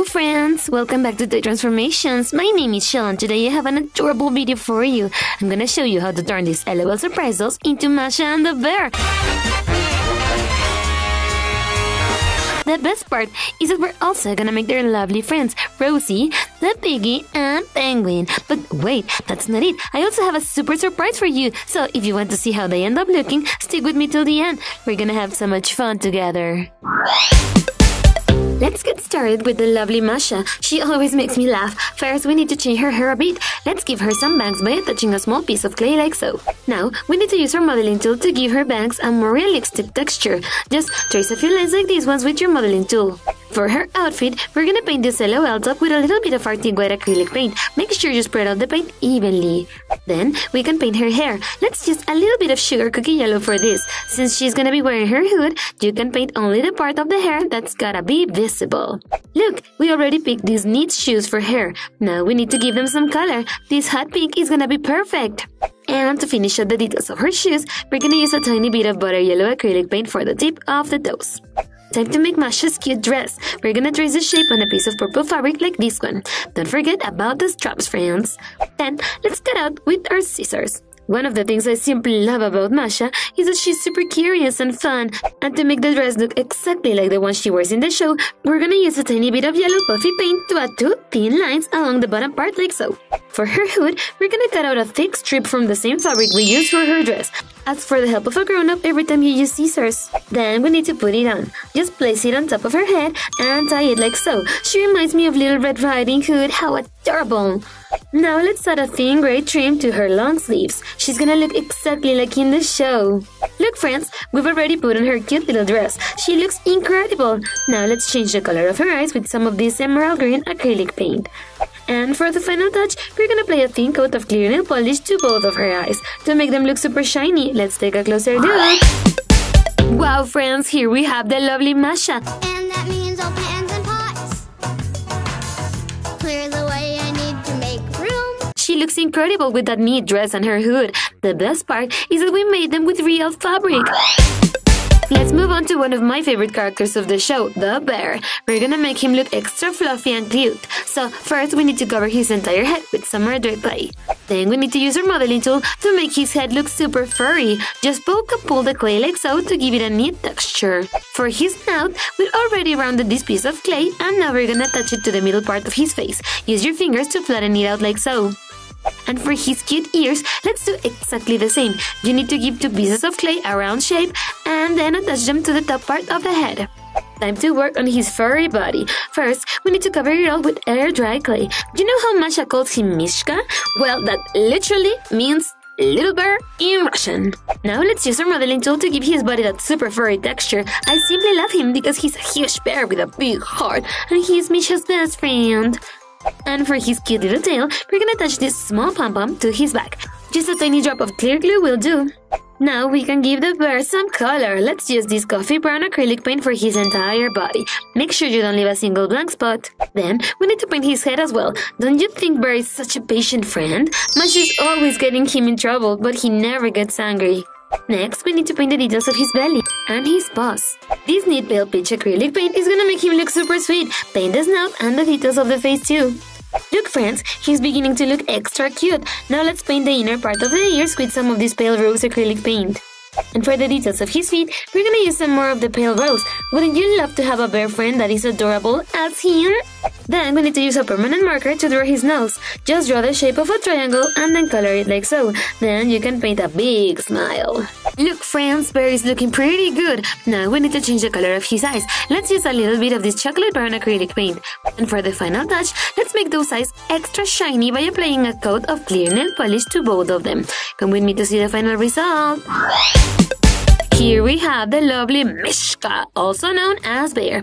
Hello friends! Welcome back to Toy Transformations. My name is Chelle and today I have an adorable video for you. I'm gonna show you how to turn these LOL surprise dolls into Masha and the Bear. The best part is that we're also gonna make their lovely friends, Rosie, the Piggy, and Penguin. But wait, that's not it. I also have a super surprise for you. So if you want to see how they end up looking, stick with me till the end. We're gonna have so much fun together. Let's get started with the lovely Masha. She always makes me laugh. First, we need to change her hair a bit. Let's give her some bangs by attaching a small piece of clay like so. Now, we need to use our modeling tool to give her bangs a more realistic texture. Just trace a few lines like these ones with your modeling tool. For her outfit, we're gonna paint this LOL top with a little bit of Arctic White acrylic paint. Make sure you spread out the paint evenly. Then, we can paint her hair. Let's use a little bit of sugar cookie yellow for this. Since she's gonna be wearing her hood, you can paint only the part of the hair that's gotta be visible. Look, we already picked these neat shoes for her. Now we need to give them some color. This hot pink is gonna be perfect. And to finish up the details of her shoes, we're gonna use a tiny bit of butter yellow acrylic paint for the tip of the toes. Time to make Masha's cute dress. We're gonna trace the shape on a piece of purple fabric like this one. Don't forget about the straps, friends. Then, let's cut out with our scissors. One of the things I simply love about Masha is that she's super curious and fun. And to make the dress look exactly like the one she wears in the show, we're gonna use a tiny bit of yellow puffy paint to add two thin lines along the bottom part like so. For her hood, we're gonna cut out a thick strip from the same fabric we used for her dress. Ask for the help of a grown-up every time you use scissors. Then we need to put it on. Just place it on top of her head and tie it like so. She reminds me of Little Red Riding Hood. How adorable! Now let's add a thin gray trim to her long sleeves. She's gonna look exactly like in the show. Look friends, we've already put on her cute little dress. She looks incredible. Now let's change the color of her eyes with some of this emerald green acrylic paint. And for the final touch, we're gonna apply a thin coat of clear nail polish to both of her eyes to make them look super shiny. Let's take a closer look. Wow friends, here we have the lovely Masha. And that means all pans and pots. Clear the way I need to make room. She looks incredible with that neat dress and her hood. The best part is that we made them with real fabric. Let's move on to one of my favorite characters of the show, the bear. We're gonna make him look extra fluffy and cute. So first we need to cover his entire head with some red clay. Then we need to use our modeling tool to make his head look super furry. Just poke and pull the clay like so to give it a neat texture. For his snout, we already rounded this piece of clay and now we're gonna attach it to the middle part of his face. Use your fingers to flatten it out like so. And for his cute ears, let's do exactly the same. You need to give two pieces of clay a round shape and then attach them to the top part of the head. Time to work on his furry body. First, we need to cover it all with air-dry clay. Do you know how Masha calls him Mishka? Well, that literally means little bear in Russian. Now let's use our modeling tool to give his body that super furry texture. I simply love him because he's a huge bear with a big heart and he's Misha's best friend. And for his cute little tail, we're gonna attach this small pom-pom to his back. Just a tiny drop of clear glue will do. Now we can give the bear some color. Let's use this coffee brown acrylic paint for his entire body. Make sure you don't leave a single blank spot. Then, we need to paint his head as well. Don't you think Bear is such a patient friend? Masha's always getting him in trouble, but he never gets angry. Next, we need to paint the details of his belly and his paws. This neat pale peach acrylic paint is gonna make him look super sweet. Paint the snout and the details of the face too. Look friends, he's beginning to look extra cute. Now let's paint the inner part of the ears with some of this pale rose acrylic paint. And for the details of his feet, we're gonna use some more of the pale rose. Wouldn't you love to have a bear friend that is adorable as him? Then we need to use a permanent marker to draw his nose. Just draw the shape of a triangle and then color it like so. Then you can paint a big smile. Look friends, Bear is looking pretty good. Now we need to change the color of his eyes. Let's use a little bit of this chocolate brown acrylic paint. And for the final touch, let's make those eyes extra shiny by applying a coat of clear nail polish to both of them. Come with me to see the final result. Here we have the lovely Mishka, also known as Bear.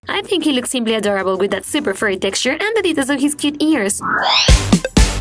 I think he looks simply adorable with that super furry texture and the details of his cute ears.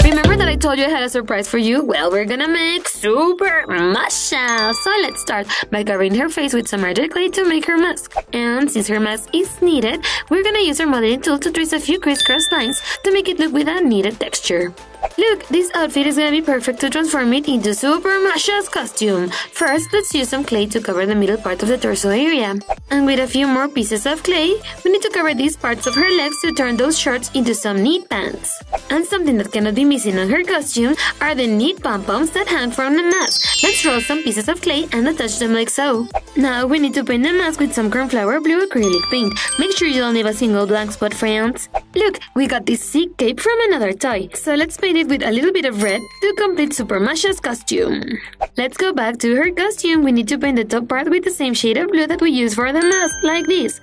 Remember that I told you I had a surprise for you? Well, we're gonna make Super Masha! So let's start by covering her face with some magic clay to make her mask. And since her mask is needed, we're gonna use our modeling tool to trace a few crisscross lines to make it look with a needed texture. Look, this outfit is gonna be perfect to transform it into Super Masha's costume. First, let's use some clay to cover the middle part of the torso area. And with a few more pieces of clay, we need to cover these parts of her legs to turn those shorts into some neat pants. And something that cannot be missing on her costume are the neat pom-poms that hang from the mask. Let's roll some pieces of clay and attach them like so. Now we need to paint the mask with some cornflower blue acrylic paint. Make sure you don't leave a single blank spot, friends. Look, we got this sick cape from another toy. So let's paint it with a little bit of red to complete Super Masha's costume. Let's go back to her costume. We need to paint the top part with the same shade of blue that we used for the mask, like this.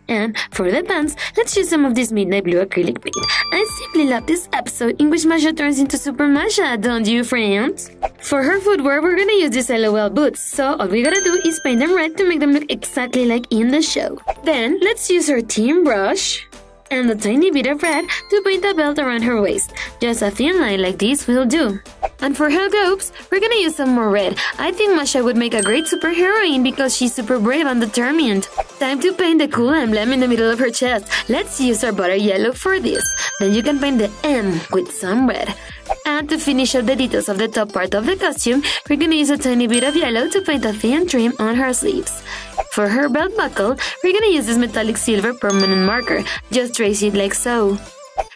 And for the pants, let's use some of this midnight blue acrylic paint. I simply love this episode in which Masha turns into Super Masha, don't you, friends? For her footwear, we're gonna use these LOL boots, so all we gotta do is paint them red to make them look exactly like in the show. Then, let's use our team brush and a tiny bit of red to paint a belt around her waist. Just a thin line like this will do. And for her gloves, we're gonna use some more red. I think Masha would make a great superheroine because she's super brave and determined. Time to paint the cool emblem in the middle of her chest. Let's use our butter yellow for this. Then you can paint the M with some red. And to finish up the details of the top part of the costume, we're gonna use a tiny bit of yellow to paint a thin trim on her sleeves. For her belt buckle, we're gonna use this metallic silver permanent marker. Just trace it like so.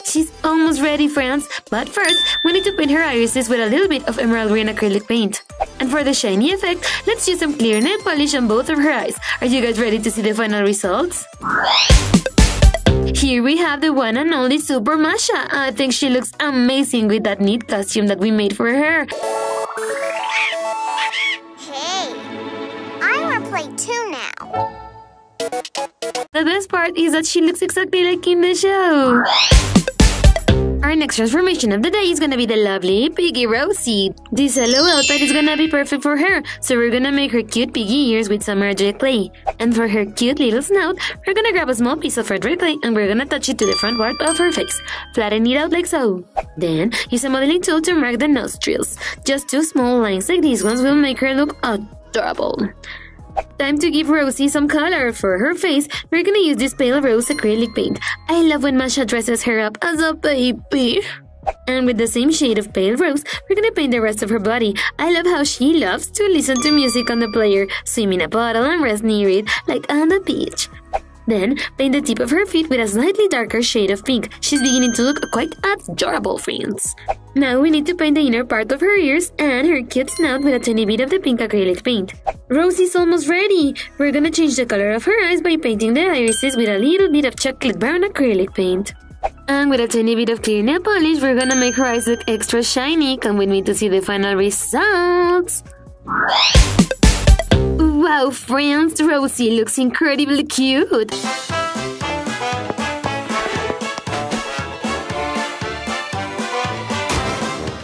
She's almost ready, friends, but first, we need to paint her irises with a little bit of emerald green acrylic paint. And for the shiny effect, let's use some clear nail polish on both of her eyes. Are you guys ready to see the final results? Here we have the one and only Super Masha. I think she looks amazing with that neat costume that we made for her. Hey, I want to play too now. The best part is that she looks exactly like in the show. Our next transformation of the day is gonna be the lovely Piggy Rosie. This LOL outfit is gonna be perfect for her, so we're gonna make her cute piggy ears with some magic clay. And for her cute little snout, we're gonna grab a small piece of red clay and we're gonna attach it to the front part of her face. Flatten it out like so. Then, use a modeling tool to mark the nostrils. Just 2 small lines like these ones will make her look adorable. Time to give Rosie some color. For her face, we're gonna use this pale rose acrylic paint. I love when Masha dresses her up as a baby. And with the same shade of pale rose, we're gonna paint the rest of her body. I love how she loves to listen to music on the player, swim in a bottle and rest near it, like on the beach. Then, paint the tip of her feet with a slightly darker shade of pink. She's beginning to look quite adorable, friends. Now we need to paint the inner part of her ears and her cute snout with a tiny bit of the pink acrylic paint. Rosie's almost ready! We're gonna change the color of her eyes by painting the irises with a little bit of chocolate brown acrylic paint. And with a tiny bit of clear nail polish, we're gonna make her eyes look extra shiny. Come with me to see the final results! Wow, friends, Rosie looks incredibly cute!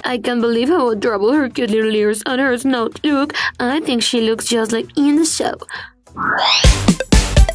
I can't believe how adorable her cute little ears and her snout look. I think she looks just like in the show.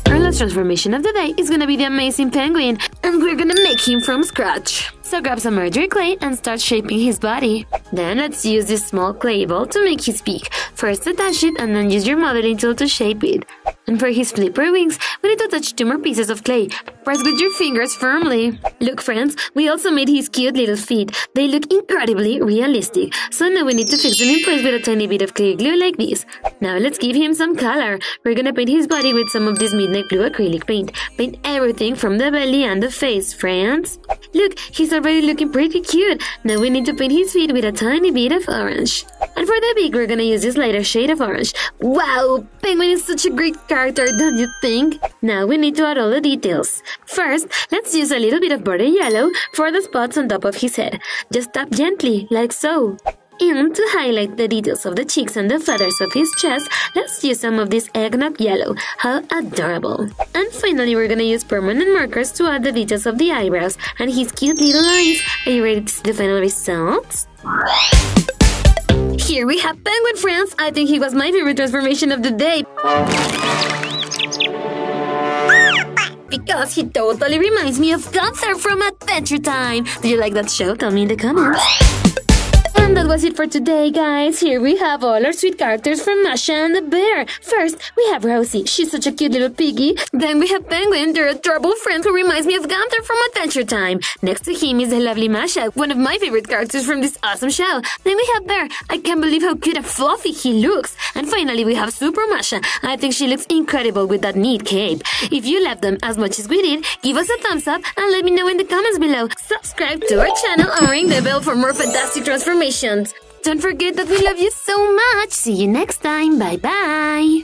Our last transformation of the day is gonna be the amazing penguin, and we're gonna make him from scratch. So grab some marjorie clay and start shaping his body. Then let's use this small clay ball to make his beak. First attach it and then use your modeling tool to shape it. And for his flipper wings, we need to attach 2 more pieces of clay. Press with your fingers firmly. Look, friends, we also made his cute little feet. They look incredibly realistic. So now we need to fix them in place with a tiny bit of clear glue like this. Now let's give him some color. We're gonna paint his body with some of this midnight blue acrylic paint. Paint everything from the belly and the face, friends. Look, he's already looking pretty cute. Now we need to paint his feet with a tiny bit of orange. And for the beak, we're gonna use this lighter shade of orange. Wow, Penguin is such a great character, don't you think? Now we need to add all the details. First, let's use a little bit of butter yellow for the spots on top of his head. Just tap gently, like so. And to highlight the details of the cheeks and the feathers of his chest, let's use some of this eggnog yellow. How adorable! And finally, we're gonna use permanent markers to add the details of the eyebrows and his cute little eyes. Are you ready to see the final results? Here we have Penguin, friends! I think he was my favorite transformation of the day. Because he totally reminds me of Gunther from Adventure Time. Do you like that show? Tell me in the comments. And that was it for today, guys. Here we have all our sweet characters from Masha and the Bear. First, we have Rosie. She's such a cute little piggy. Then we have Penguin. They're adorable friend who reminds me of Gunther from Adventure Time. Next to him is the lovely Masha, one of my favorite characters from this awesome show. Then we have Bear. I can't believe how cute and fluffy he looks. And finally, we have Super Masha. I think she looks incredible with that neat cape. If you love them as much as we did, give us a thumbs up and let me know in the comments below. Subscribe to our channel and ring the bell for more fantastic transformations. Don't forget that we love you so much. See you next time. Bye-bye.